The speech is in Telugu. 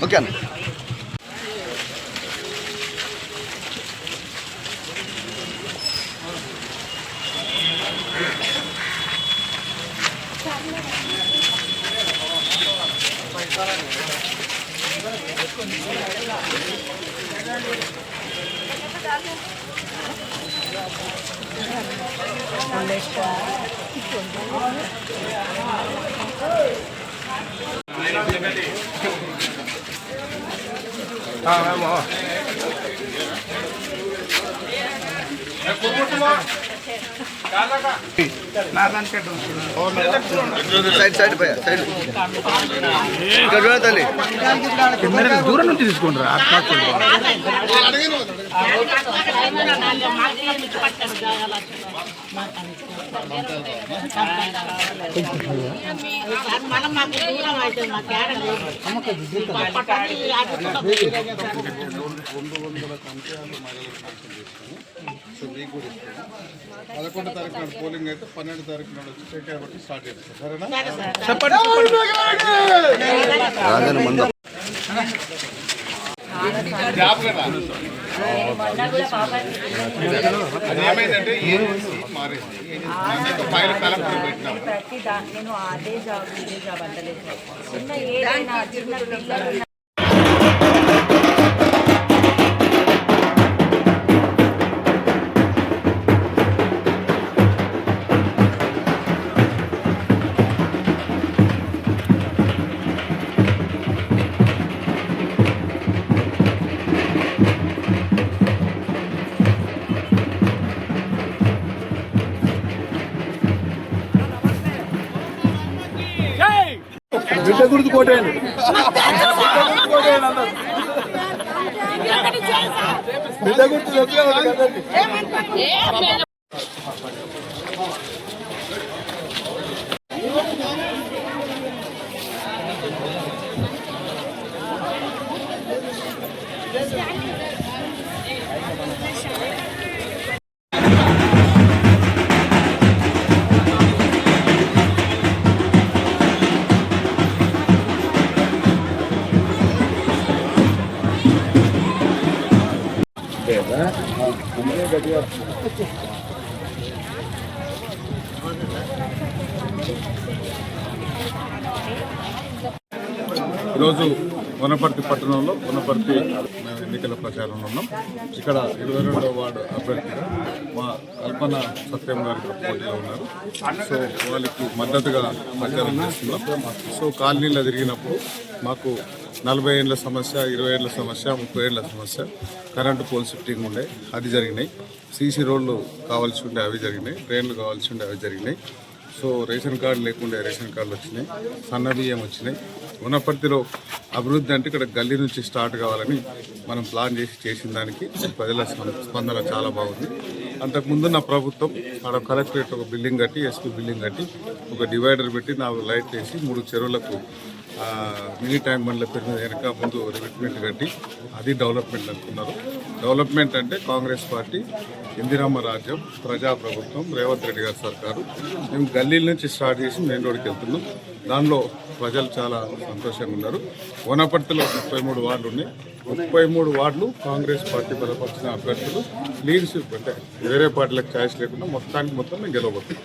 ఓకే అన్న. దూరం నుంచి తీసుకుంటారా? పదకొండో తారీఖు నాడు పోలింగ్ అయితే 12వ తారీఖు నాడు వచ్చి కాబట్టి స్టార్ట్ చేస్తాం. సరేనా? ఏమైందంటే మారేసి ఫైల్ కలెక్టర్ పెట్టినాం. నేను అదే జాబ్ ఇదే జాబ్ అంటలేదు. చిన్న ఏదైనా చిన్న పిల్లలు బిడ్డ గుర్తు కోటేయండి. బిడ్డ గుర్తు ఈరోజు వనపర్తి పట్టణంలో వనపర్తి ఎన్నికల ప్రచారంలో ఉన్నాం. ఇక్కడ 22వ వార్డు అభ్యర్థిగా మా కల్పన సత్యం గారు పోటీలో ఉన్నారు. సో వాళ్ళకి మద్దతుగా ప్రచారం చేస్తున్నాం. సో కాలనీలో తిరిగినప్పుడు మాకు 40 ఏళ్ళ సమస్య, 20 ఏళ్ళ సమస్య, 30 ఏళ్ళ సమస్య, కరెంటు పోల్ షిఫ్టింగ్ ఉండే అది జరిగినాయి. సీసీ రోడ్లు కావాల్సి ఉండే అవి జరిగినాయి. ట్రైన్లు కావాల్సి ఉండే అవి జరిగినాయి. సో రేషన్ కార్డు లేకుండా రేషన్ కార్డులు వచ్చినాయి. సన్న బియ్యం వచ్చినాయి. వనపర్తిలో అభివృద్ధి అంటే ఇక్కడ గల్లీ నుంచి స్టార్ట్ కావాలని మనం ప్లాన్ చేసిన దానికి ప్రజల స్పందన చాలా బాగుంది. అంతకుముందు నా ప్రభుత్వం ఆడ కలెక్టరేట్ ఒక బిల్డింగ్ కట్టి, ఎస్పీ బిల్డింగ్ కట్టి, ఒక డివైడర్ పెట్టి 4 లైట్ వేసి 3 చెరువులకు మినీ ట్యాంక్ బండ్ల పేరు మీద వెనక ముందు రిక్రూట్మెంట్ కట్టి అది డెవలప్మెంట్ అనుకున్నారు. డెవలప్మెంట్ అంటే కాంగ్రెస్ పార్టీ, ఇందిరమ్మ రాజ్యం, ప్రజాప్రభుత్వం, రేవంత్ రెడ్డి గారి సర్కారు. మేము గల్లీల నుంచి స్టార్ట్ చేసి మెయిన్ రోడ్కి వెళ్తున్నాం. దానిలో ప్రజలు చాలా సంతోషంగా ఉన్నారు. వనపర్తిలో 33 వార్డులు ఉన్నాయి. 33 వార్డులు కాంగ్రెస్ పార్టీ బలపరిచిన అభ్యర్థులు లీడర్షిప్ అంటే వేరే పార్టీలకు ఛాయిస్ లేకుండా మొత్తం మేము గెలవబోతున్నాం.